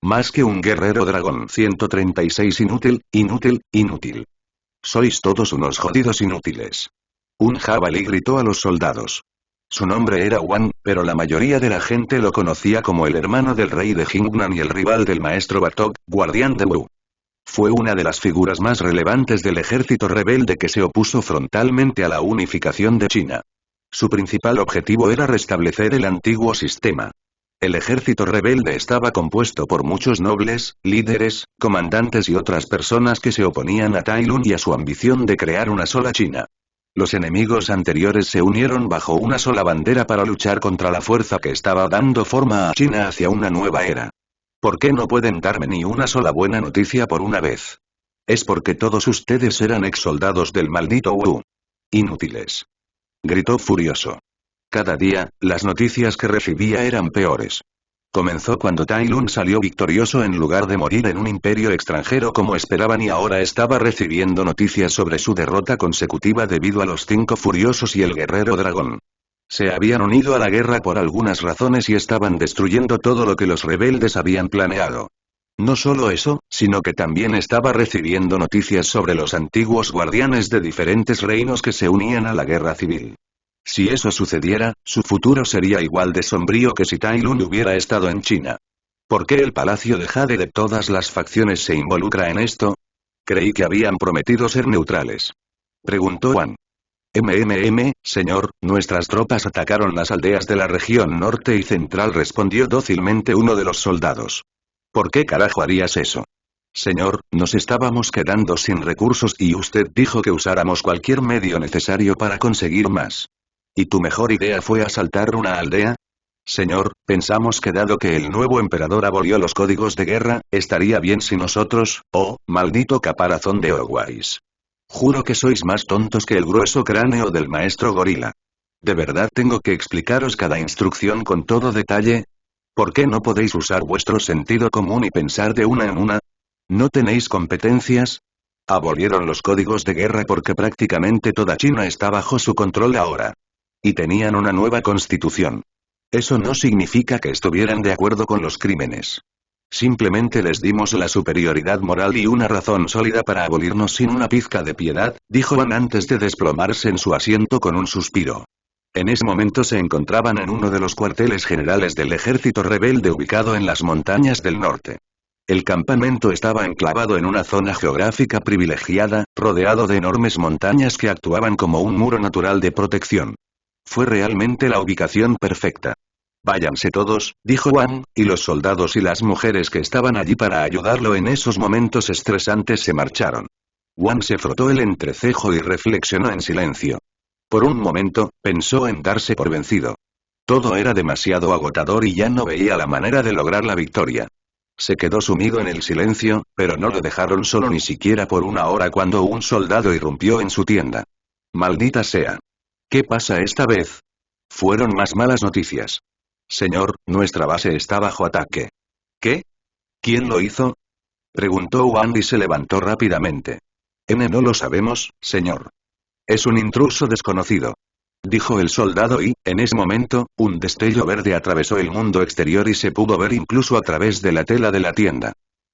Más que un guerrero dragón. 136 Inútil, inútil, inútil. Sois todos unos jodidos inútiles. Un jabalí gritó a los soldados. Su nombre era Wan, pero la mayoría de la gente lo conocía como el hermano del rey de Jingnan y el rival del maestro Bartok, guardián de Wu. Fue una de las figuras más relevantes del ejército rebelde que se opuso frontalmente a la unificación de China. Su principal objetivo era restablecer el antiguo sistema. El ejército rebelde estaba compuesto por muchos nobles, líderes, comandantes y otras personas que se oponían a Tai Lun y a su ambición de crear una sola China. Los enemigos anteriores se unieron bajo una sola bandera para luchar contra la fuerza que estaba dando forma a China hacia una nueva era. ¿Por qué no pueden darme ni una sola buena noticia por una vez? Es porque todos ustedes eran exsoldados del maldito Wu. Inútiles. Gritó furioso. Cada día, las noticias que recibía eran peores. Comenzó cuando Tai Lun salió victorioso en lugar de morir en un imperio extranjero como esperaban y ahora estaba recibiendo noticias sobre su derrota consecutiva debido a los 5 furiosos y el guerrero dragón. Se habían unido a la guerra por algunas razones y estaban destruyendo todo lo que los rebeldes habían planeado. No solo eso, sino que también estaba recibiendo noticias sobre los antiguos guardianes de diferentes reinos que se unían a la guerra civil. Si eso sucediera, su futuro sería igual de sombrío que si Tai Lun hubiera estado en China. ¿Por qué el palacio de Jade de todas las facciones se involucra en esto? Creí que habían prometido ser neutrales. Preguntó Wan. Señor, nuestras tropas atacaron las aldeas de la región norte y central, respondió dócilmente uno de los soldados. ¿Por qué carajo harías eso? Señor, nos estábamos quedando sin recursos y usted dijo que usáramos cualquier medio necesario para conseguir más. ¿Y tu mejor idea fue asaltar una aldea? Señor, pensamos que dado que el nuevo emperador abolió los códigos de guerra, estaría bien si nosotros, maldito caparazón de Owais. Juro que sois más tontos que el grueso cráneo del maestro gorila. ¿De verdad tengo que explicaros cada instrucción con todo detalle? ¿Por qué no podéis usar vuestro sentido común y pensar de una en una? ¿No tenéis competencias? Abolieron los códigos de guerra porque prácticamente toda China está bajo su control ahora. Y tenían una nueva constitución. Eso no significa que estuvieran de acuerdo con los crímenes. Simplemente les dimos la superioridad moral y una razón sólida para abolirnos sin una pizca de piedad, dijo Van antes de desplomarse en su asiento con un suspiro. En ese momento se encontraban en uno de los cuarteles generales del ejército rebelde ubicado en las montañas del norte. El campamento estaba enclavado en una zona geográfica privilegiada, rodeado de enormes montañas que actuaban como un muro natural de protección. Fue realmente la ubicación perfecta. Váyanse todos, dijo Wan, y los soldados y las mujeres que estaban allí para ayudarlo en esos momentos estresantes se marcharon. Wan se frotó el entrecejo y reflexionó en silencio. Por un momento, pensó en darse por vencido. Todo era demasiado agotador y ya no veía la manera de lograr la victoria. Se quedó sumido en el silencio, pero no lo dejaron solo ni siquiera por una hora cuando un soldado irrumpió en su tienda. Maldita sea. ¿Qué pasa esta vez? Fueron más malas noticias. Señor, nuestra base está bajo ataque. ¿Qué? ¿Quién lo hizo? Preguntó Wan y se levantó rápidamente. No lo sabemos, señor. Es un intruso desconocido. Dijo el soldado y, en ese momento, un destello verde atravesó el mundo exterior y se pudo ver incluso a través de la tela de la tienda.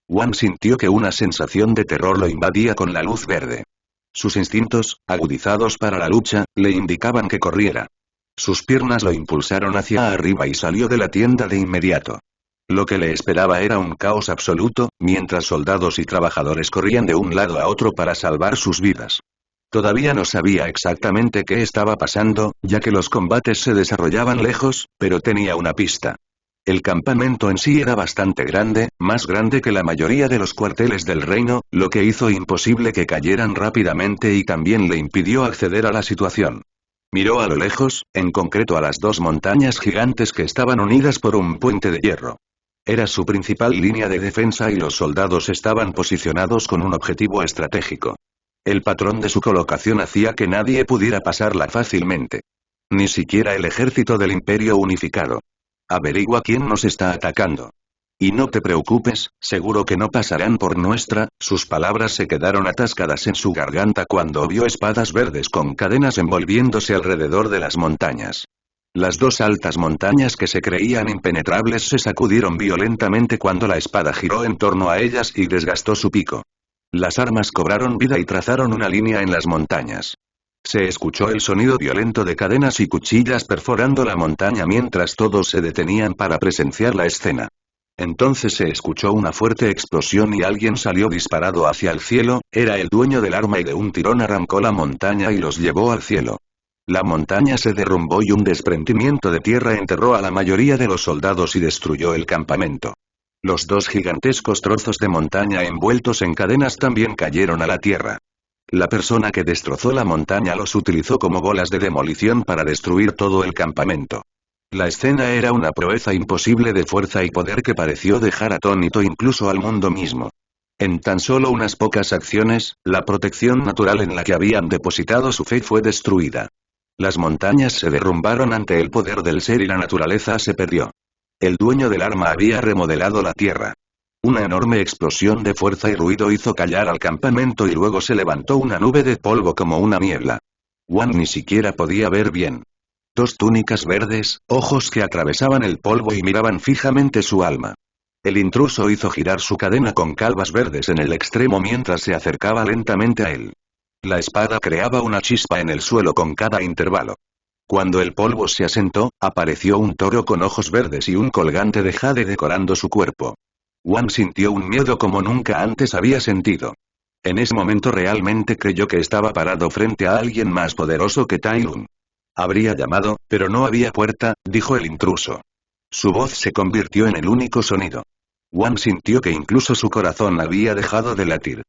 Wan sintió que una sensación de terror lo invadía con la luz verde. Sus instintos, agudizados para la lucha, le indicaban que corriera. Sus piernas lo impulsaron hacia arriba y salió de la tienda de inmediato. Lo que le esperaba era un caos absoluto, mientras soldados y trabajadores corrían de un lado a otro para salvar sus vidas. Todavía no sabía exactamente qué estaba pasando, ya que los combates se desarrollaban lejos, pero tenía una pista. El campamento en sí era bastante grande, más grande que la mayoría de los cuarteles del reino, lo que hizo imposible que cayeran rápidamente y también le impidió acceder a la situación. Miró a lo lejos, en concreto a las 2 montañas gigantes que estaban unidas por un puente de hierro. Era su principal línea de defensa y los soldados estaban posicionados con un objetivo estratégico. El patrón de su colocación hacía que nadie pudiera pasarla fácilmente. Ni siquiera el ejército del Imperio Unificado. Averigua quién nos está atacando. Y no te preocupes, seguro que no pasarán por nuestra. Sus palabras se quedaron atascadas en su garganta cuando vio espadas verdes con cadenas envolviéndose alrededor de las montañas. Las dos altas montañas que se creían impenetrables se sacudieron violentamente cuando la espada giró en torno a ellas y desgastó su pico. Las armas cobraron vida y trazaron una línea en las montañas. Se escuchó el sonido violento de cadenas y cuchillas perforando la montaña mientras todos se detenían para presenciar la escena. Entonces se escuchó una fuerte explosión y alguien salió disparado hacia el cielo, era el dueño del arma y de un tirón arrancó la montaña y los llevó al cielo. La montaña se derrumbó y un desprendimiento de tierra enterró a la mayoría de los soldados y destruyó el campamento. Los dos gigantescos trozos de montaña envueltos en cadenas también cayeron a la tierra. La persona que destrozó la montaña los utilizó como bolas de demolición para destruir todo el campamento. La escena era una proeza imposible de fuerza y poder que pareció dejar atónito incluso al mundo mismo. En tan solo unas pocas acciones, la protección natural en la que habían depositado su fe fue destruida. Las montañas se derrumbaron ante el poder del ser y la naturaleza se perdió. El dueño del arma había remodelado la tierra. Una enorme explosión de fuerza y ruido hizo callar al campamento y luego se levantó una nube de polvo como una niebla. Wan ni siquiera podía ver bien. Dos túnicas verdes, ojos que atravesaban el polvo y miraban fijamente su alma. El intruso hizo girar su cadena con calvas verdes en el extremo mientras se acercaba lentamente a él. La espada creaba una chispa en el suelo con cada intervalo. Cuando el polvo se asentó, apareció un toro con ojos verdes y un colgante de jade decorando su cuerpo. Wan sintió un miedo como nunca antes había sentido. En ese momento realmente creyó que estaba parado frente a alguien más poderoso que Tai Lung. Habría llamado, pero no había puerta, dijo el intruso. Su voz se convirtió en el único sonido. Wan sintió que incluso su corazón había dejado de latir.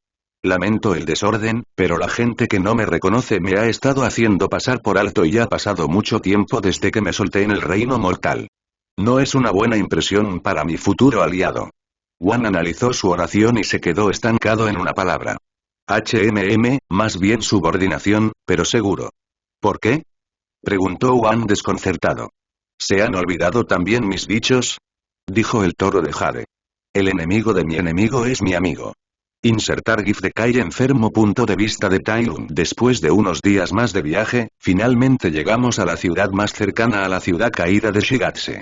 Lamento el desorden, pero la gente que no me reconoce me ha estado haciendo pasar por alto y ya ha pasado mucho tiempo desde que me solté en el reino mortal. No es una buena impresión para mi futuro aliado. Wan analizó su oración y se quedó estancado en una palabra. Más bien subordinación, pero seguro. ¿Por qué? Preguntó Wan desconcertado. ¿Se han olvidado también mis bichos? Dijo el toro de jade. El enemigo de mi enemigo es mi amigo. Insertar GIF de Kai enfermo. Punto de vista de Tai Lung. Después de unos días más de viaje, finalmente llegamos a la ciudad más cercana a la ciudad caída de Shigatse.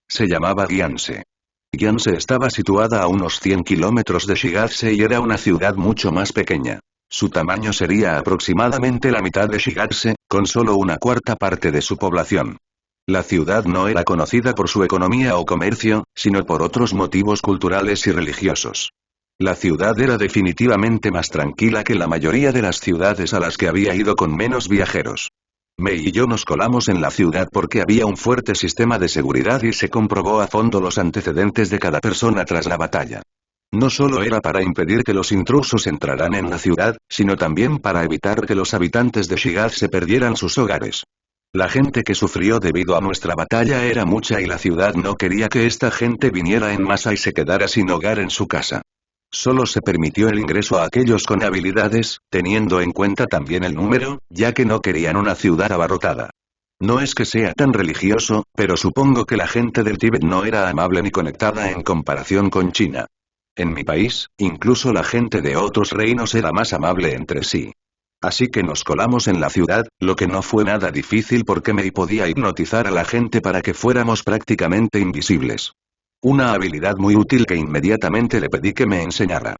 Se llamaba Gianse. Gianse estaba situada a unos 100 kilómetros de Shigatse y era una ciudad mucho más pequeña. Su tamaño sería aproximadamente la mitad de Shigatse, con solo una cuarta parte de su población. La ciudad no era conocida por su economía o comercio, sino por otros motivos culturales y religiosos. La ciudad era definitivamente más tranquila que la mayoría de las ciudades a las que había ido con menos viajeros. Mei y yo nos colamos en la ciudad porque había un fuerte sistema de seguridad y se comprobó a fondo los antecedentes de cada persona tras la batalla. No solo era para impedir que los intrusos entraran en la ciudad, sino también para evitar que los habitantes de Shigatse perdieran sus hogares. La gente que sufrió debido a nuestra batalla era mucha y la ciudad no quería que esta gente viniera en masa y se quedara sin hogar en su casa. Solo se permitió el ingreso a aquellos con habilidades, teniendo en cuenta también el número, ya que no querían una ciudad abarrotada. No es que sea tan religioso, pero supongo que la gente del Tíbet no era amable ni conectada en comparación con China. En mi país, incluso la gente de otros reinos era más amable entre sí. Así que nos colamos en la ciudad, lo que no fue nada difícil porque Mei podía hipnotizar a la gente para que fuéramos prácticamente invisibles. Una habilidad muy útil que inmediatamente le pedí que me enseñara.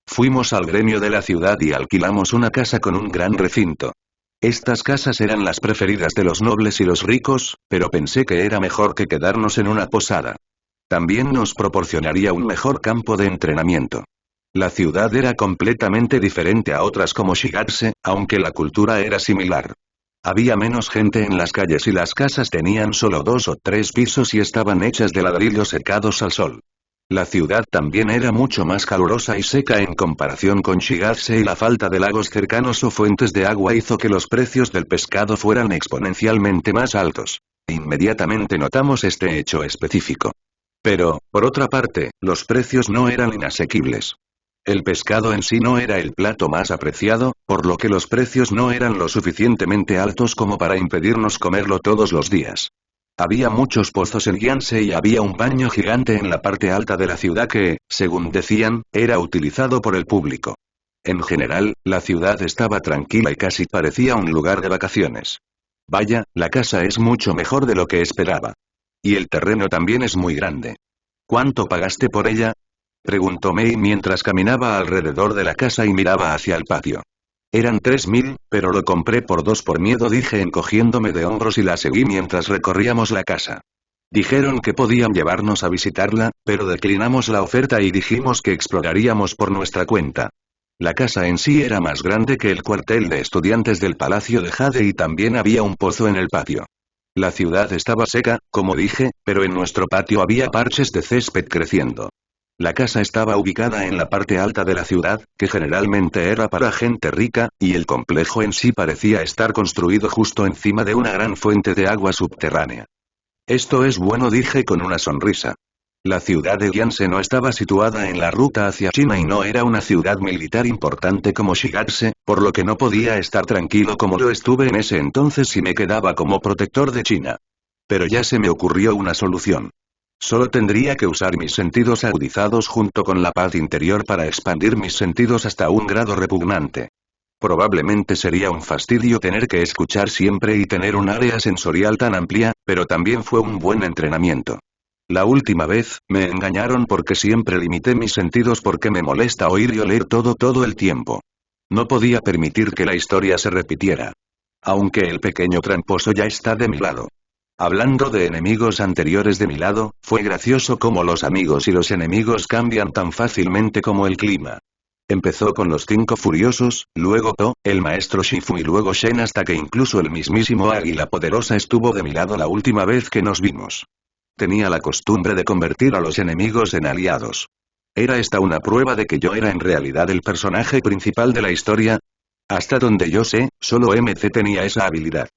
Fuimos al gremio de la ciudad y alquilamos una casa con un gran recinto. Estas casas eran las preferidas de los nobles y los ricos, pero pensé que era mejor que quedarnos en una posada. También nos proporcionaría un mejor campo de entrenamiento. La ciudad era completamente diferente a otras como Shigatse, aunque la cultura era similar. Había menos gente en las calles y las casas tenían solo 2 o 3 pisos y estaban hechas de ladrillos secados al sol. La ciudad también era mucho más calurosa y seca en comparación con Shigatse y la falta de lagos cercanos o fuentes de agua hizo que los precios del pescado fueran exponencialmente más altos. Inmediatamente notamos este hecho específico. Pero, por otra parte, los precios no eran inasequibles. El pescado en sí no era el plato más apreciado, por lo que los precios no eran lo suficientemente altos como para impedirnos comerlo todos los días. Había muchos pozos en Gianse y había un baño gigante en la parte alta de la ciudad que, según decían, era utilizado por el público. En general, la ciudad estaba tranquila y casi parecía un lugar de vacaciones. Vaya, la casa es mucho mejor de lo que esperaba. Y el terreno también es muy grande. ¿Cuánto pagaste por ella? Preguntó Mei mientras caminaba alrededor de la casa y miraba hacia el patio. Eran 3.000, pero lo compré por 2 por miedo, dije encogiéndome de hombros y la seguí mientras recorríamos la casa. Dijeron que podían llevarnos a visitarla, pero declinamos la oferta y dijimos que exploraríamos por nuestra cuenta. La casa en sí era más grande que el cuartel de estudiantes del Palacio de Jade y también había un pozo en el patio. La ciudad estaba seca, como dije, pero en nuestro patio había parches de césped creciendo. La casa estaba ubicada en la parte alta de la ciudad, que generalmente era para gente rica, y el complejo en sí parecía estar construido justo encima de una gran fuente de agua subterránea. Esto es bueno, dije con una sonrisa. La ciudad de Yanse no estaba situada en la ruta hacia China y no era una ciudad militar importante como Shigatse, por lo que no podía estar tranquilo como lo estuve en ese entonces si me quedaba como protector de China. Pero ya se me ocurrió una solución. Solo tendría que usar mis sentidos agudizados junto con la paz interior para expandir mis sentidos hasta un grado repugnante. Probablemente sería un fastidio tener que escuchar siempre y tener un área sensorial tan amplia, pero también fue un buen entrenamiento. La última vez, me engañaron porque siempre limité mis sentidos porque me molesta oír y oler todo el tiempo. No podía permitir que la historia se repitiera. Aunque el pequeño tramposo ya está de mi lado. Hablando de enemigos anteriores de mi lado, fue gracioso cómo los amigos y los enemigos cambian tan fácilmente como el clima. Empezó con los 5 furiosos, luego To, el maestro Shifu y luego Shen hasta que incluso el mismísimo Águila Poderosa estuvo de mi lado la última vez que nos vimos. Tenía la costumbre de convertir a los enemigos en aliados. ¿Era esta una prueba de que yo era en realidad el personaje principal de la historia? Hasta donde yo sé, solo MC tenía esa habilidad.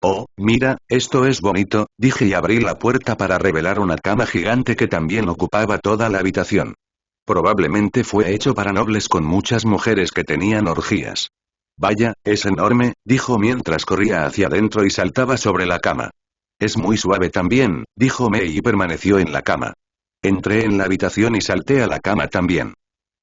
Oh, mira, esto es bonito, dije y abrí la puerta para revelar una cama gigante que también ocupaba toda la habitación. Probablemente fue hecho para nobles con muchas mujeres que tenían orgías. Vaya, es enorme, dijo mientras corría hacia adentro y saltaba sobre la cama. Es muy suave también, dijo Mei y permaneció en la cama. Entré en la habitación y salté a la cama también.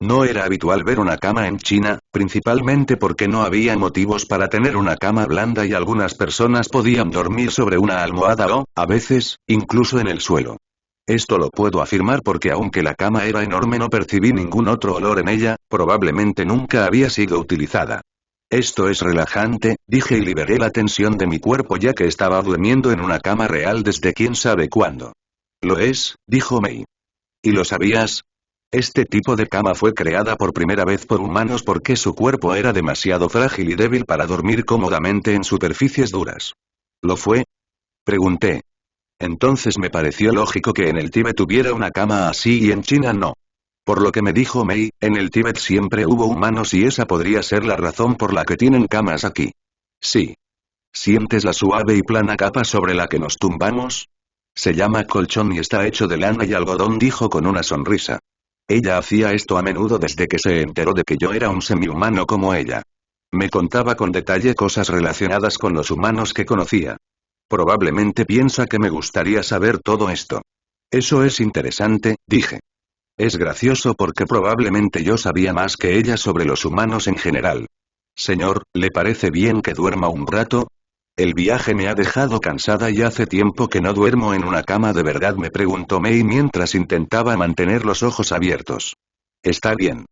No era habitual ver una cama en China, principalmente porque no había motivos para tener una cama blanda y algunas personas podían dormir sobre una almohada o, a veces, incluso en el suelo. Esto lo puedo afirmar porque aunque la cama era enorme no percibí ningún otro olor en ella, probablemente nunca había sido utilizada. Esto es relajante, dije y liberé la tensión de mi cuerpo ya que estaba durmiendo en una cama real desde quién sabe cuándo. Lo es, dijo Mei. ¿Y lo sabías? Este tipo de cama fue creada por primera vez por humanos porque su cuerpo era demasiado frágil y débil para dormir cómodamente en superficies duras. ¿Lo fue? Pregunté. Entonces me pareció lógico que en el Tíbet hubiera una cama así y en China no. Por lo que me dijo Mei, en el Tíbet siempre hubo humanos y esa podría ser la razón por la que tienen camas aquí. Sí. ¿Sientes la suave y plana capa sobre la que nos tumbamos? Se llama colchón y está hecho de lana y algodón, dijo con una sonrisa. Ella hacía esto a menudo desde que se enteró de que yo era un semihumano como ella. Me contaba con detalle cosas relacionadas con los humanos que conocía. Probablemente piensa que me gustaría saber todo esto. Eso es interesante, dije. Es gracioso porque probablemente yo sabía más que ella sobre los humanos en general. Señor, ¿le parece bien que duerma un rato? El viaje me ha dejado cansada y hace tiempo que no duermo en una cama de verdad, me preguntó Mei mientras intentaba mantener los ojos abiertos. Está bien.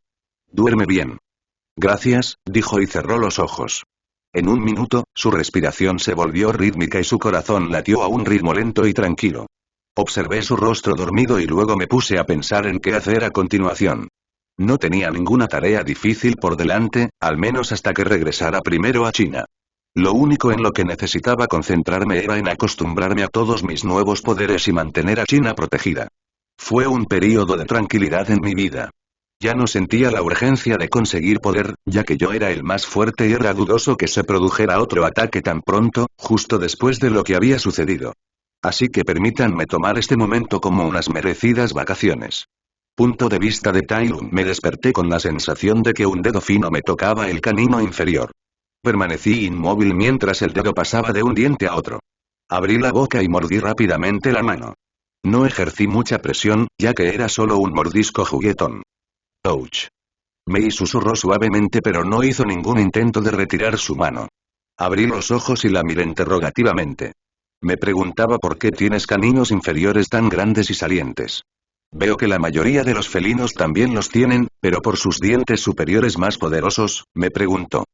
Duerme bien. Gracias, dijo y cerró los ojos. En un minuto, su respiración se volvió rítmica y su corazón latió a un ritmo lento y tranquilo. Observé su rostro dormido y luego me puse a pensar en qué hacer a continuación. No tenía ninguna tarea difícil por delante, al menos hasta que regresara primero a China. Lo único en lo que necesitaba concentrarme era en acostumbrarme a todos mis nuevos poderes y mantener a China protegida. Fue un período de tranquilidad en mi vida. Ya no sentía la urgencia de conseguir poder, ya que yo era el más fuerte y era dudoso que se produjera otro ataque tan pronto, justo después de lo que había sucedido. Así que permítanme tomar este momento como unas merecidas vacaciones. Punto de vista de Tai Lung. Me desperté con la sensación de que un dedo fino me tocaba el canino inferior. Permanecí inmóvil mientras el dedo pasaba de un diente a otro. Abrí la boca y mordí rápidamente la mano. No ejercí mucha presión, ya que era solo un mordisco juguetón. Ouch. Mei susurró suavemente pero no hizo ningún intento de retirar su mano. Abrí los ojos y la miré interrogativamente. Me preguntaba por qué tienes caninos inferiores tan grandes y salientes. Veo que la mayoría de los felinos también los tienen, pero por sus dientes superiores más poderosos, me preguntó.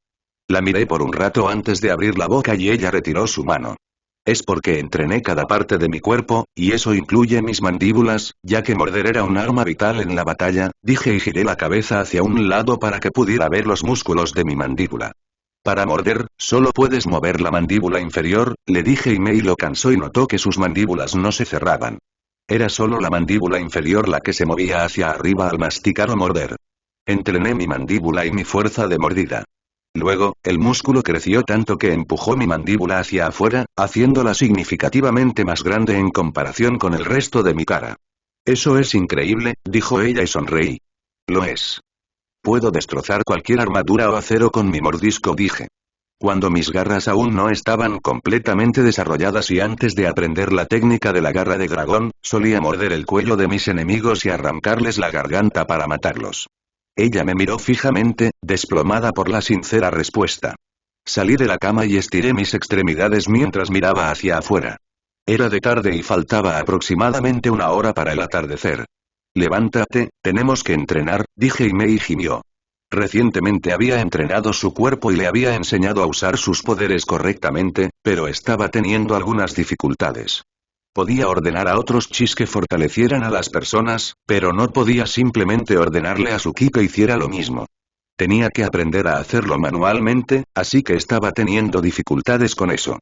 La miré por un rato antes de abrir la boca y ella retiró su mano. Es porque entrené cada parte de mi cuerpo, y eso incluye mis mandíbulas, ya que morder era un arma vital en la batalla, dije y giré la cabeza hacia un lado para que pudiera ver los músculos de mi mandíbula. Para morder, solo puedes mover la mandíbula inferior, le dije y Mei lo cansó y notó que sus mandíbulas no se cerraban. Era solo la mandíbula inferior la que se movía hacia arriba al masticar o morder. Entrené mi mandíbula y mi fuerza de mordida. Luego, el músculo creció tanto que empujó mi mandíbula hacia afuera, haciéndola significativamente más grande en comparación con el resto de mi cara. Eso es increíble, dijo ella y sonreí. Lo es. Puedo destrozar cualquier armadura o acero con mi mordisco, dije. Cuando mis garras aún no estaban completamente desarrolladas y antes de aprender la técnica de la garra de dragón, solía morder el cuello de mis enemigos y arrancarles la garganta para matarlos. Ella me miró fijamente, desplomada por la sincera respuesta. Salí de la cama y estiré mis extremidades mientras miraba hacia afuera. Era de tarde y faltaba aproximadamente una hora para el atardecer. Levántate, tenemos que entrenar, dije y Mei gimió. Recientemente había entrenado su cuerpo y le había enseñado a usar sus poderes correctamente, pero estaba teniendo algunas dificultades. Podía ordenar a otros chis que fortalecieran a las personas, pero no podía simplemente ordenarle a su ki que hiciera lo mismo. Tenía que aprender a hacerlo manualmente, así que estaba teniendo dificultades con eso.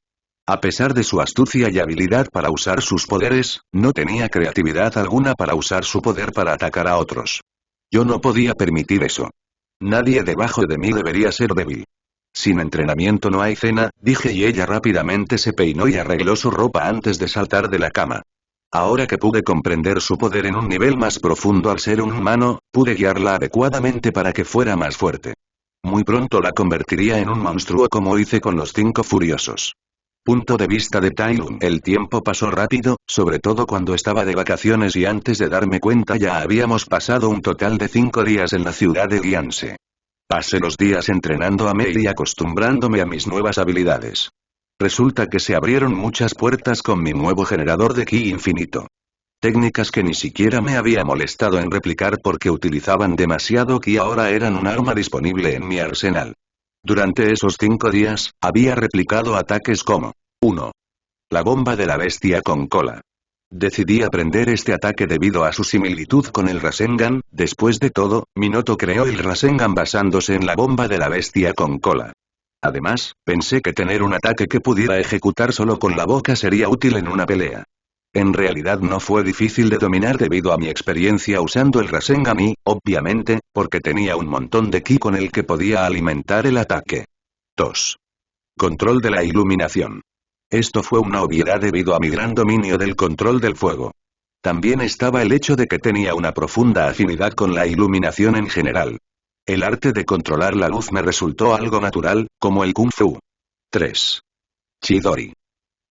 A pesar de su astucia y habilidad para usar sus poderes, no tenía creatividad alguna para usar su poder para atacar a otros. Yo no podía permitir eso. Nadie debajo de mí debería ser débil. Sin entrenamiento no hay cena, dije y ella rápidamente se peinó y arregló su ropa antes de saltar de la cama. Ahora que pude comprender su poder en un nivel más profundo al ser un humano, pude guiarla adecuadamente para que fuera más fuerte. Muy pronto la convertiría en un monstruo como hice con los 5 furiosos. Punto de vista de Tai Lung. El tiempo pasó rápido, sobre todo cuando estaba de vacaciones y antes de darme cuenta ya habíamos pasado un total de 5 días en la ciudad de Guianse. Pasé los días entrenando a Mei y acostumbrándome a mis nuevas habilidades. Resulta que se abrieron muchas puertas con mi nuevo generador de ki infinito. Técnicas que ni siquiera me había molestado en replicar porque utilizaban demasiado ki ahora eran un arma disponible en mi arsenal. Durante esos 5 días, había replicado ataques como 1. La bomba de la bestia con cola. Decidí aprender este ataque debido a su similitud con el Rasengan, después de todo, Minato creó el Rasengan basándose en la bomba de la bestia con cola. Además, pensé que tener un ataque que pudiera ejecutar solo con la boca sería útil en una pelea. En realidad no fue difícil de dominar debido a mi experiencia usando el Rasengan y, obviamente, porque tenía un montón de ki con el que podía alimentar el ataque. 2. Control de la iluminación. Esto fue una obviedad debido a mi gran dominio del control del fuego. También estaba el hecho de que tenía una profunda afinidad con la iluminación en general. El arte de controlar la luz me resultó algo natural, como el Kung Fu. 3. Chidori.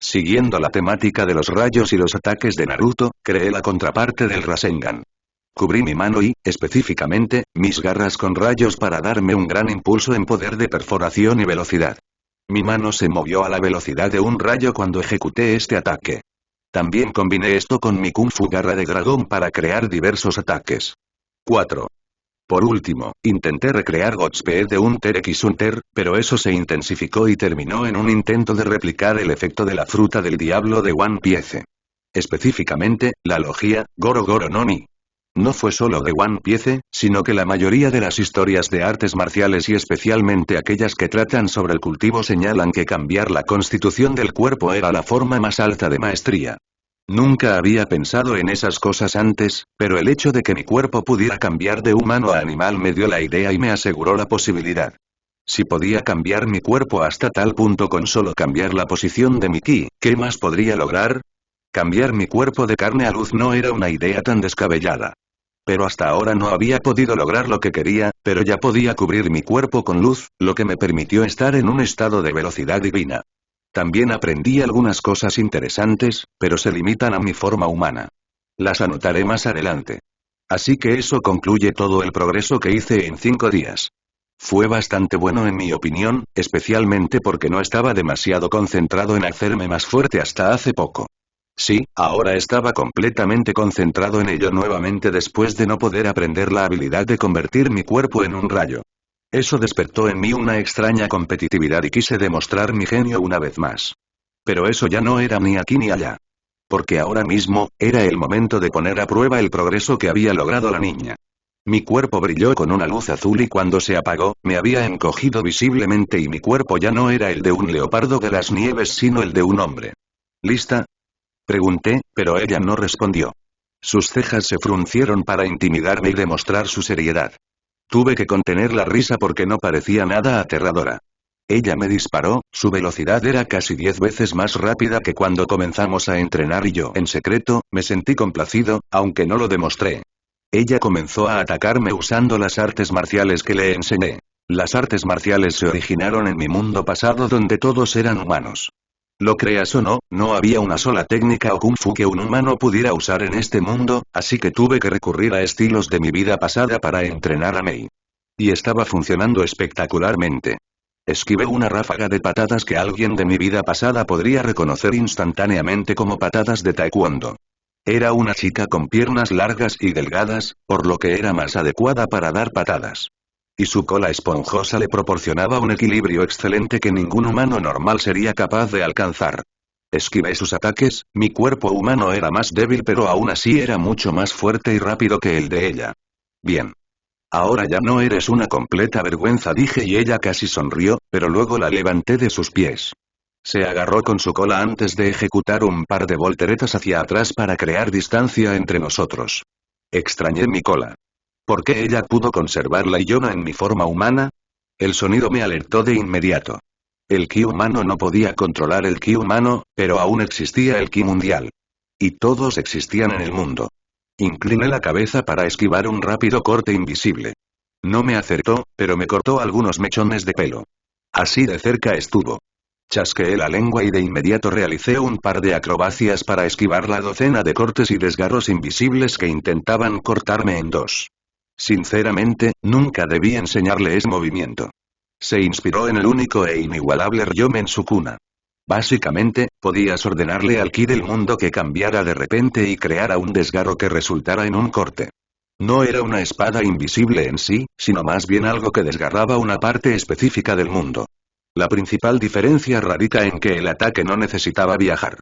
Siguiendo la temática de los rayos y los ataques de Naruto, creé la contraparte del Rasengan. Cubrí mi mano y, específicamente, mis garras con rayos para darme un gran impulso en poder de perforación y velocidad. Mi mano se movió a la velocidad de un rayo cuando ejecuté este ataque. También combiné esto con mi Kung Fu garra de dragón para crear diversos ataques. 4. Por último, intenté recrear Godspeed de Hunter x Hunter, pero eso se intensificó y terminó en un intento de replicar el efecto de la fruta del diablo de One Piece. Específicamente, la logia, Goro Goro no Mi. No fue solo de One Piece, sino que la mayoría de las historias de artes marciales y especialmente aquellas que tratan sobre el cultivo señalan que cambiar la constitución del cuerpo era la forma más alta de maestría. Nunca había pensado en esas cosas antes, pero el hecho de que mi cuerpo pudiera cambiar de humano a animal me dio la idea y me aseguró la posibilidad. Si podía cambiar mi cuerpo hasta tal punto con solo cambiar la posición de mi ki, ¿qué más podría lograr? Cambiar mi cuerpo de carne a luz no era una idea tan descabellada. Pero hasta ahora no había podido lograr lo que quería, pero ya podía cubrir mi cuerpo con luz, lo que me permitió estar en un estado de velocidad divina. También aprendí algunas cosas interesantes, pero se limitan a mi forma humana. Las anotaré más adelante. Así que eso concluye todo el progreso que hice en 5 días. Fue bastante bueno en mi opinión, especialmente porque no estaba demasiado concentrado en hacerme más fuerte hasta hace poco. Sí, ahora estaba completamente concentrado en ello nuevamente después de no poder aprender la habilidad de convertir mi cuerpo en un rayo. Eso despertó en mí una extraña competitividad y quise demostrar mi genio una vez más. Pero eso ya no era ni aquí ni allá. Porque ahora mismo, era el momento de poner a prueba el progreso que había logrado la niña. Mi cuerpo brilló con una luz azul y cuando se apagó, me había encogido visiblemente y mi cuerpo ya no era el de un leopardo de las nieves sino el de un hombre. ¿Lista? Pregunté, pero ella no respondió. Sus cejas se fruncieron para intimidarme y demostrar su seriedad. Tuve que contener la risa porque no parecía nada aterradora. Ella me disparó, su velocidad era casi 10 veces más rápida que cuando comenzamos a entrenar y yo, en secreto, me sentí complacido, aunque no lo demostré. Ella comenzó a atacarme usando las artes marciales que le enseñé. Las artes marciales se originaron en mi mundo pasado donde todos eran humanos. Lo creas o no, no había una sola técnica o kung fu que un humano pudiera usar en este mundo, así que tuve que recurrir a estilos de mi vida pasada para entrenar a Mei. Y estaba funcionando espectacularmente. Esquivé una ráfaga de patadas que alguien de mi vida pasada podría reconocer instantáneamente como patadas de taekwondo. Era una chica con piernas largas y delgadas, por lo que era más adecuada para dar patadas. Y su cola esponjosa le proporcionaba un equilibrio excelente que ningún humano normal sería capaz de alcanzar. Esquivé sus ataques, mi cuerpo humano era más débil pero aún así era mucho más fuerte y rápido que el de ella. Bien. Ahora ya no eres una completa vergüenza, dije y ella casi sonrió, pero luego la levanté de sus pies. Se agarró con su cola antes de ejecutar un par de volteretas hacia atrás para crear distancia entre nosotros. Extrañé mi cola. ¿Por qué ella pudo conservarla y yo no en mi forma humana? El sonido me alertó de inmediato. El ki humano no podía controlar el ki humano, pero aún existía el ki mundial. Y todos existían en el mundo. Incliné la cabeza para esquivar un rápido corte invisible. No me acertó, pero me cortó algunos mechones de pelo. Así de cerca estuvo. Chasqueé la lengua y de inmediato realicé un par de acrobacias para esquivar la docena de cortes y desgarros invisibles que intentaban cortarme en dos. Sinceramente, nunca debí enseñarle ese movimiento. Se inspiró en el único e inigualable Ryoma en su cuna. Básicamente, podías ordenarle al ki del mundo que cambiara de repente y creara un desgarro que resultara en un corte. No era una espada invisible en sí, sino más bien algo que desgarraba una parte específica del mundo. La principal diferencia radica en que el ataque no necesitaba viajar.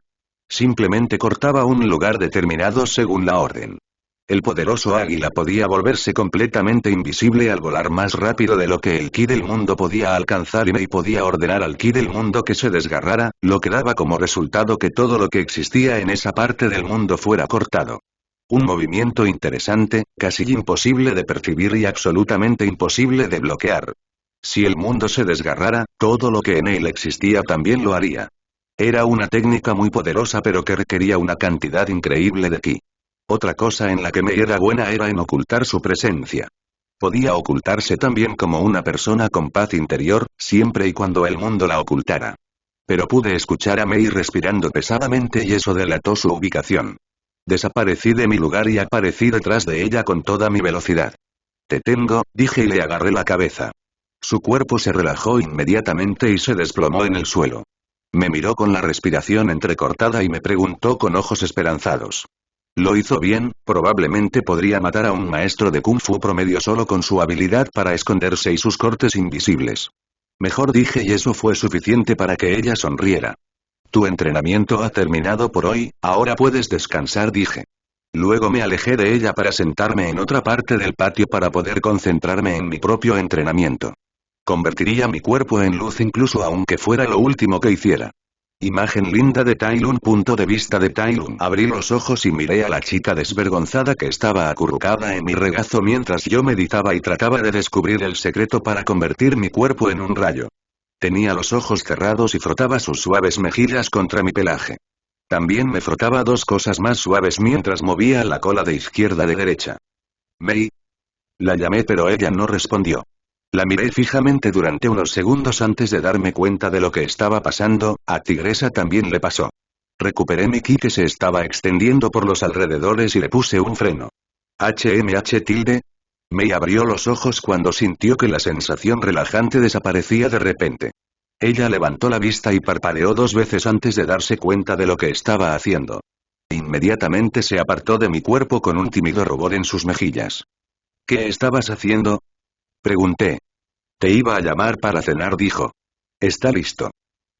Simplemente cortaba un lugar determinado según la orden. El poderoso águila podía volverse completamente invisible al volar más rápido de lo que el ki del mundo podía alcanzar y Mei podía ordenar al ki del mundo que se desgarrara, lo que daba como resultado que todo lo que existía en esa parte del mundo fuera cortado. Un movimiento interesante, casi imposible de percibir y absolutamente imposible de bloquear. Si el mundo se desgarrara, todo lo que en él existía también lo haría. Era una técnica muy poderosa pero que requería una cantidad increíble de ki. Otra cosa en la que Mei era buena era en ocultar su presencia. Podía ocultarse también como una persona con paz interior, siempre y cuando el mundo la ocultara. Pero pude escuchar a Mei respirando pesadamente y eso delató su ubicación. Desaparecí de mi lugar y aparecí detrás de ella con toda mi velocidad. Te tengo, dije y le agarré la cabeza. Su cuerpo se relajó inmediatamente y se desplomó en el suelo. Me miró con la respiración entrecortada y me preguntó con ojos esperanzados. Lo hizo bien, probablemente podría matar a un maestro de Kung Fu promedio solo con su habilidad para esconderse y sus cortes invisibles. Mejor dije y eso fue suficiente para que ella sonriera. Tu entrenamiento ha terminado por hoy, ahora puedes descansar, dije. Luego me alejé de ella para sentarme en otra parte del patio para poder concentrarme en mi propio entrenamiento. Convertiría mi cuerpo en luz incluso aunque fuera lo último que hiciera. Imagen linda de Tai Lung. Punto de vista de Tai Lung. Abrí los ojos y miré a la chica desvergonzada que estaba acurrucada en mi regazo mientras yo meditaba y trataba de descubrir el secreto para convertir mi cuerpo en un rayo. Tenía los ojos cerrados y frotaba sus suaves mejillas contra mi pelaje. También me frotaba dos cosas más suaves mientras movía la cola de izquierda a derecha. Mei. La llamé pero ella no respondió. La miré fijamente durante unos segundos antes de darme cuenta de lo que estaba pasando, a Tigresa también le pasó. Recuperé mi ki que se estaba extendiendo por los alrededores y le puse un freno. HMH tilde. Mei abrió los ojos cuando sintió que la sensación relajante desaparecía de repente. Ella levantó la vista y parpadeó 2 veces antes de darse cuenta de lo que estaba haciendo. Inmediatamente se apartó de mi cuerpo con un tímido rubor en sus mejillas. ¿Qué estabas haciendo? Pregunté. Te iba a llamar para cenar, dijo. Está listo.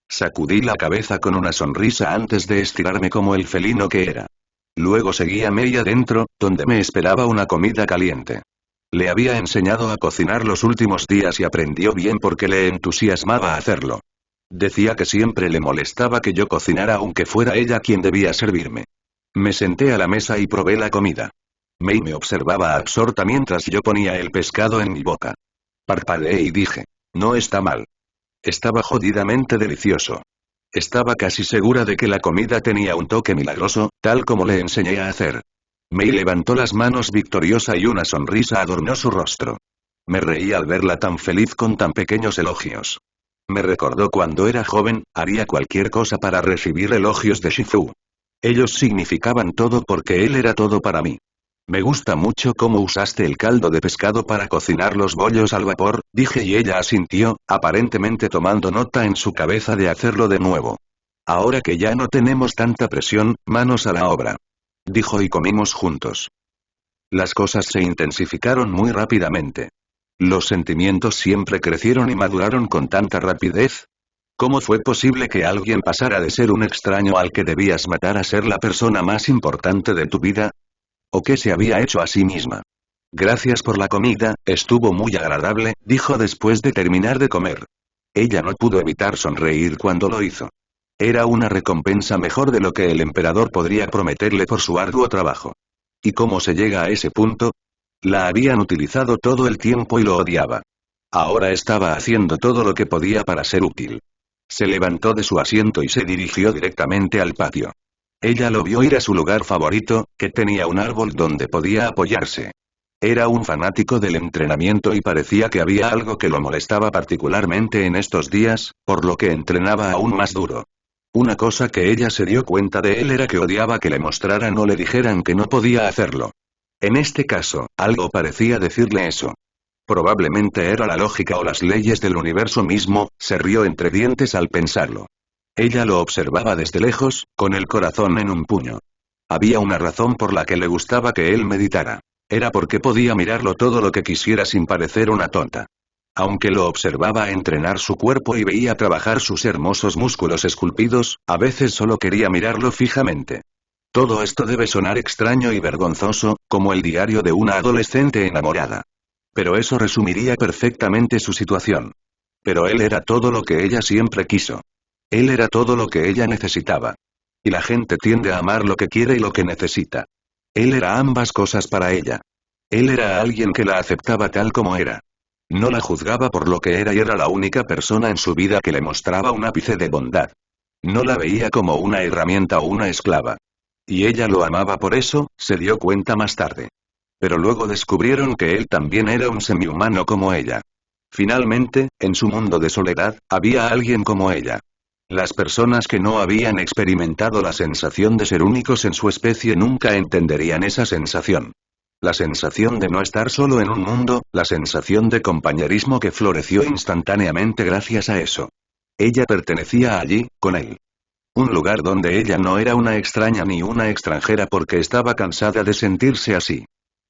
Sacudí la cabeza con una sonrisa antes de estirarme como el felino que era. Luego seguí a Mei adentro, donde me esperaba una comida caliente. Le había enseñado a cocinar los últimos días y aprendió bien porque le entusiasmaba hacerlo. Decía que siempre le molestaba que yo cocinara aunque fuera ella quien debía servirme. Me senté a la mesa y probé la comida. Mei me observaba absorta mientras yo ponía el pescado en mi boca. Parpadeé y dije, no está mal. Estaba jodidamente delicioso. Estaba casi segura de que la comida tenía un toque milagroso, tal como le enseñé a hacer. Mei levantó las manos victoriosa y una sonrisa adornó su rostro. Me reí al verla tan feliz con tan pequeños elogios. Me recordó cuando era joven, haría cualquier cosa para recibir elogios de Shifu. Ellos significaban todo porque él era todo para mí. Me gusta mucho cómo usaste el caldo de pescado para cocinar los bollos al vapor, dije y ella asintió, aparentemente tomando nota en su cabeza de hacerlo de nuevo. Ahora que ya no tenemos tanta presión, manos a la obra. Dijo y comimos juntos. Las cosas se intensificaron muy rápidamente. Los sentimientos siempre crecieron y maduraron con tanta rapidez. ¿Cómo fue posible que alguien pasara de ser un extraño al que debías matar a ser la persona más importante de tu vida? ¿O qué se había hecho a sí misma? Gracias por la comida, estuvo muy agradable, dijo después de terminar de comer. Ella no pudo evitar sonreír cuando lo hizo. Era una recompensa mejor de lo que el emperador podría prometerle por su arduo trabajo. ¿Y cómo se llega a ese punto? La habían utilizado todo el tiempo y lo odiaba. Ahora estaba haciendo todo lo que podía para ser útil. Se levantó de su asiento y se dirigió directamente al patio. Ella lo vio ir a su lugar favorito, que tenía un árbol donde podía apoyarse. Era un fanático del entrenamiento y parecía que había algo que lo molestaba particularmente en estos días, por lo que entrenaba aún más duro. Una cosa que ella se dio cuenta de él era que odiaba que le mostraran o le dijeran que no podía hacerlo. En este caso, algo parecía decirle eso. Probablemente era la lógica o las leyes del universo mismo, se rió entre dientes al pensarlo. Ella lo observaba desde lejos, con el corazón en un puño. Había una razón por la que le gustaba que él meditara. Era porque podía mirarlo todo lo que quisiera sin parecer una tonta. Aunque lo observaba entrenar su cuerpo y veía trabajar sus hermosos músculos esculpidos, a veces solo quería mirarlo fijamente. Todo esto debe sonar extraño y vergonzoso, como el diario de una adolescente enamorada. Pero eso resumiría perfectamente su situación. Pero él era todo lo que ella siempre quiso. Él era todo lo que ella necesitaba. Y la gente tiende a amar lo que quiere y lo que necesita. Él era ambas cosas para ella. Él era alguien que la aceptaba tal como era. No la juzgaba por lo que era y era la única persona en su vida que le mostraba un ápice de bondad. No la veía como una herramienta o una esclava. Y ella lo amaba por eso, se dio cuenta más tarde. Pero luego descubrieron que él también era un semihumano como ella. Finalmente, en su mundo de soledad, había alguien como ella. Las personas que no habían experimentado la sensación de ser únicos en su especie nunca entenderían esa sensación. La sensación de no estar solo en un mundo, la sensación de compañerismo que floreció instantáneamente gracias a eso. Ella pertenecía allí, con él. Un lugar donde ella no era una extraña ni una extranjera porque estaba cansada de sentirse así.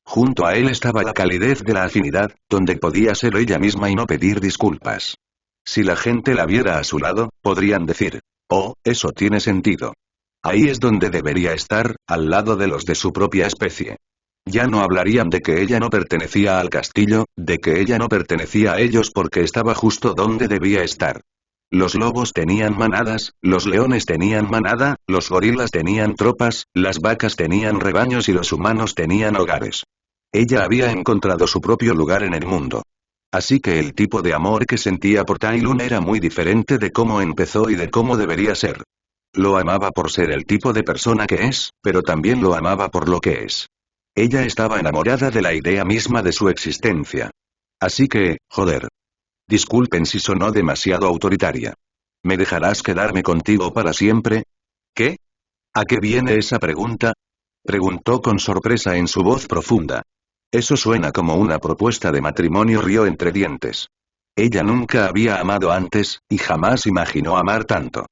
Junto a él estaba la calidez de la afinidad, donde podía ser ella misma y no pedir disculpas. Si la gente la viera a su lado, podrían decir, oh, eso tiene sentido. Ahí es donde debería estar, al lado de los de su propia especie. Ya no hablarían de que ella no pertenecía al castillo, de que ella no pertenecía a ellos porque estaba justo donde debía estar. Los lobos tenían manadas, los leones tenían manada, los gorilas tenían tropas, las vacas tenían rebaños y los humanos tenían hogares. Ella había encontrado su propio lugar en el mundo. Así que el tipo de amor que sentía por Tai Lun era muy diferente de cómo empezó y de cómo debería ser. Lo amaba por ser el tipo de persona que es, pero también lo amaba por lo que es. Ella estaba enamorada de la idea misma de su existencia. Así que, joder. Disculpen si sonó demasiado autoritaria. ¿Me dejarás quedarme contigo para siempre? ¿Qué? ¿A qué viene esa pregunta? Preguntó con sorpresa en su voz profunda. Eso suena como una propuesta de matrimonio, rió entre dientes. Ella nunca había amado antes, y jamás imaginó amar tanto.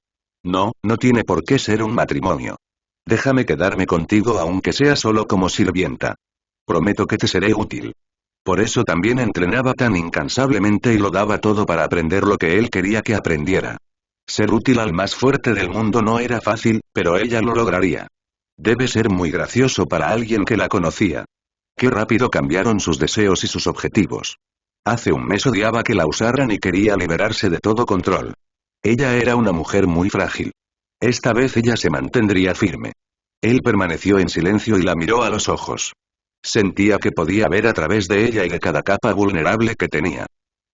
No, no tiene por qué ser un matrimonio. Déjame quedarme contigo aunque sea solo como sirvienta. Prometo que te seré útil. Por eso también entrenaba tan incansablemente y lo daba todo para aprender lo que él quería que aprendiera. Ser útil al más fuerte del mundo no era fácil, pero ella lo lograría. Debe ser muy gracioso para alguien que la conocía. Qué rápido cambiaron sus deseos y sus objetivos. Hace un mes odiaba que la usaran y quería liberarse de todo control. Ella era una mujer muy frágil. Esta vez ella se mantendría firme. Él permaneció en silencio y la miró a los ojos. Sentía que podía ver a través de ella y de cada capa vulnerable que tenía.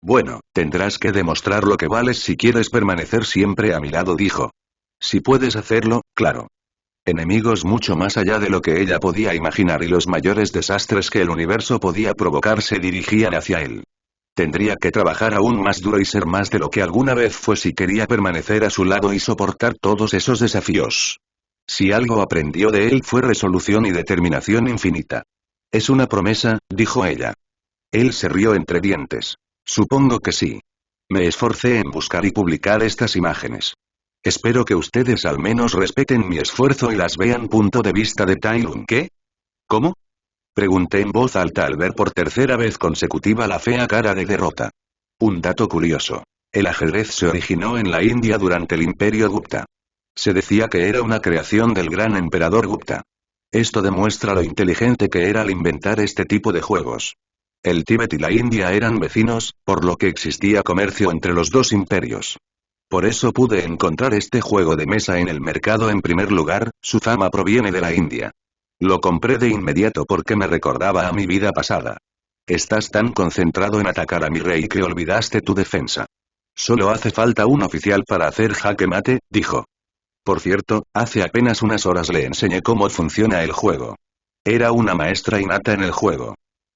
Bueno, tendrás que demostrar lo que vales si quieres permanecer siempre a mi lado, dijo. Si puedes hacerlo, claro. Enemigos mucho más allá de lo que ella podía imaginar y los mayores desastres que el universo podía provocar se dirigían hacia él. Tendría que trabajar aún más duro y ser más de lo que alguna vez fue si quería permanecer a su lado y soportar todos esos desafíos. Si algo aprendió de él fue resolución y determinación infinita. Es una promesa, dijo ella. Él se rió entre dientes. Supongo que sí. Me esforcé en buscar y publicar estas imágenes. Espero que ustedes al menos respeten mi esfuerzo y las vean. Punto de vista de Tai Lung. ¿Qué? ¿Cómo? Pregunté en voz alta al ver por tercera vez consecutiva la fea cara de derrota. Un dato curioso. El ajedrez se originó en la India durante el Imperio Gupta. Se decía que era una creación del gran emperador Gupta. Esto demuestra lo inteligente que era al inventar este tipo de juegos. El Tíbet y la India eran vecinos, por lo que existía comercio entre los dos imperios. Por eso pude encontrar este juego de mesa en el mercado en primer lugar, su fama proviene de la India. Lo compré de inmediato porque me recordaba a mi vida pasada. Estás tan concentrado en atacar a mi rey que olvidaste tu defensa. Solo hace falta un oficial para hacer jaque mate, dijo. Por cierto, hace apenas unas horas le enseñé cómo funciona el juego. Era una maestra innata en el juego.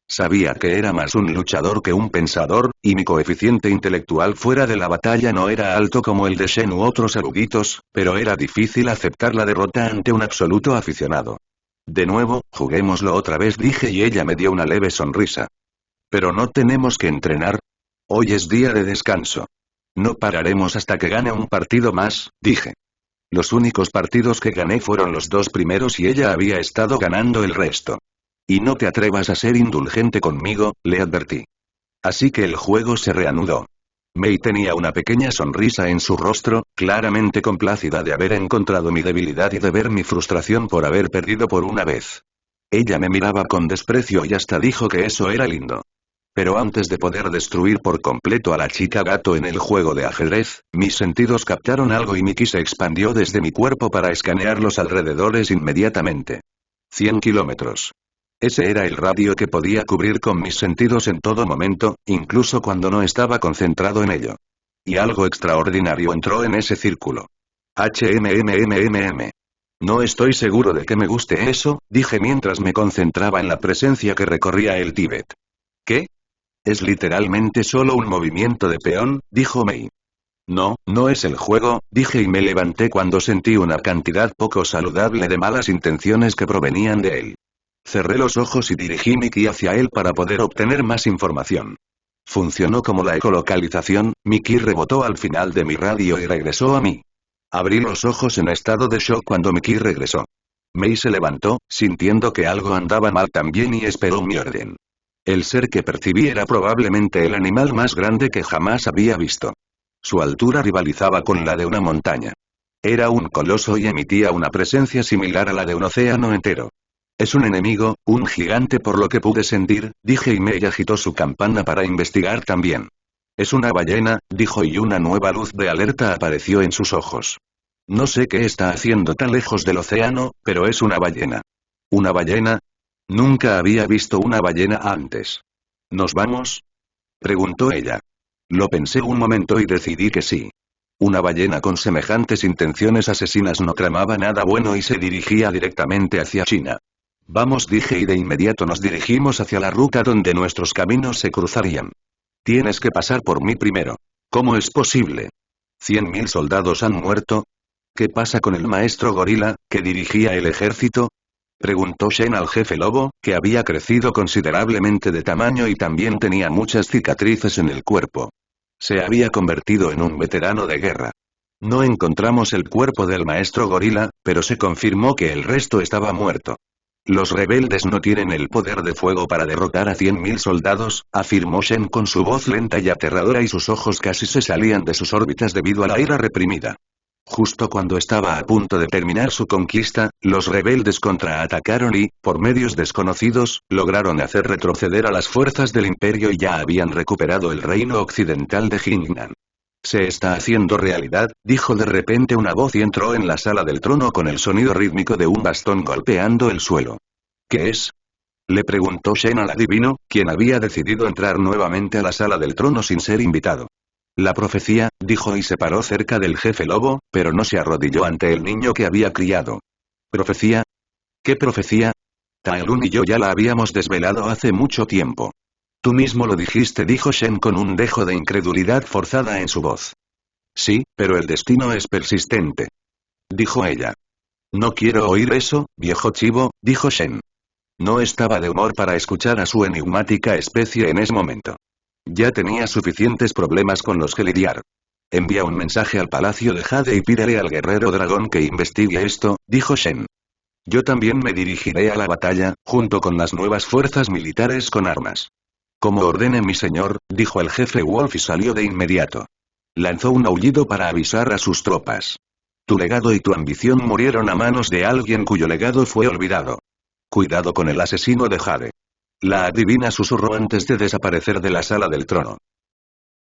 Sabía que era más un luchador que un pensador, y mi coeficiente intelectual fuera de la batalla no era alto como el de Shen u otros eruditos, pero era difícil aceptar la derrota ante un absoluto aficionado. De nuevo, juguémoslo otra vez, dije y ella me dio una leve sonrisa. Pero no tenemos que entrenar. Hoy es día de descanso. No pararemos hasta que gane un partido más, dije. Los únicos partidos que gané fueron los dos primeros y ella había estado ganando el resto. Y no te atrevas a ser indulgente conmigo, le advertí. Así que el juego se reanudó. Mei tenía una pequeña sonrisa en su rostro, claramente complacida de haber encontrado mi debilidad y de ver mi frustración por haber perdido por una vez. Ella me miraba con desprecio y hasta dijo que eso era lindo. Pero antes de poder destruir por completo a la chica gato en el juego de ajedrez, mis sentidos captaron algo y mi ki se expandió desde mi cuerpo para escanear los alrededores inmediatamente. 100 kilómetros. Ese era el radio que podía cubrir con mis sentidos en todo momento, incluso cuando no estaba concentrado en ello. Y algo extraordinario entró en ese círculo. HMMMMM. No estoy seguro de que me guste eso, dije mientras me concentraba en la presencia que recorría el Tíbet. ¿Qué? Es literalmente solo un movimiento de peón, dijo Mei. No, no es el juego, dije y me levanté cuando sentí una cantidad poco saludable de malas intenciones que provenían de él. Cerré los ojos y dirigí mi ki hacia él para poder obtener más información. Funcionó como la ecolocalización, mi ki rebotó al final de mi radio y regresó a mí. Abrí los ojos en estado de shock cuando mi ki regresó. Mei se levantó, sintiendo que algo andaba mal también y esperó mi orden. El ser que percibí era probablemente el animal más grande que jamás había visto. Su altura rivalizaba con la de una montaña. Era un coloso y emitía una presencia similar a la de un océano entero. Es un enemigo, un gigante por lo que pude sentir, dije y Mei agitó su campana para investigar también. Es una ballena, dijo y una nueva luz de alerta apareció en sus ojos. No sé qué está haciendo tan lejos del océano, pero es una ballena. ¿Una ballena? Nunca había visto una ballena antes. ¿Nos vamos? Preguntó ella. Lo pensé un momento y decidí que sí. Una ballena con semejantes intenciones asesinas no tramaba nada bueno y se dirigía directamente hacia China. Vamos, dije y de inmediato nos dirigimos hacia la ruta donde nuestros caminos se cruzarían. Tienes que pasar por mí primero. ¿Cómo es posible? ¿100.000 soldados han muerto? ¿Qué pasa con el maestro gorila, que dirigía el ejército? Preguntó Shen al jefe lobo, que había crecido considerablemente de tamaño y también tenía muchas cicatrices en el cuerpo. Se había convertido en un veterano de guerra. No encontramos el cuerpo del maestro gorila, pero se confirmó que el resto estaba muerto. Los rebeldes no tienen el poder de fuego para derrotar a 100.000 soldados, afirmó Shen con su voz lenta y aterradora y sus ojos casi se salían de sus órbitas debido a la ira reprimida. Justo cuando estaba a punto de terminar su conquista, los rebeldes contraatacaron y, por medios desconocidos, lograron hacer retroceder a las fuerzas del imperio y ya habían recuperado el reino occidental de Jingnan. Se está haciendo realidad, dijo de repente una voz y entró en la sala del trono con el sonido rítmico de un bastón golpeando el suelo. ¿Qué es? Le preguntó Shen al adivino, quien había decidido entrar nuevamente a la sala del trono sin ser invitado. La profecía, dijo y se paró cerca del jefe lobo, pero no se arrodilló ante el niño que había criado. ¿Profecía? ¿Qué profecía? Tai Lun y yo ya la habíamos desvelado hace mucho tiempo. Tú mismo lo dijiste, dijo Shen con un dejo de incredulidad forzada en su voz. Sí, pero el destino es persistente. Dijo ella. No quiero oír eso, viejo chivo, dijo Shen. No estaba de humor para escuchar a su enigmática especie en ese momento. Ya tenía suficientes problemas con los que lidiar. Envía un mensaje al palacio de Jade y pídele al guerrero dragón que investigue esto, dijo Shen. Yo también me dirigiré a la batalla, junto con las nuevas fuerzas militares con armas. Como ordene mi señor, dijo el jefe Wolf y salió de inmediato. Lanzó un aullido para avisar a sus tropas. Tu legado y tu ambición murieron a manos de alguien cuyo legado fue olvidado. Cuidado con el asesino de Jade. La adivina susurró antes de desaparecer de la sala del trono.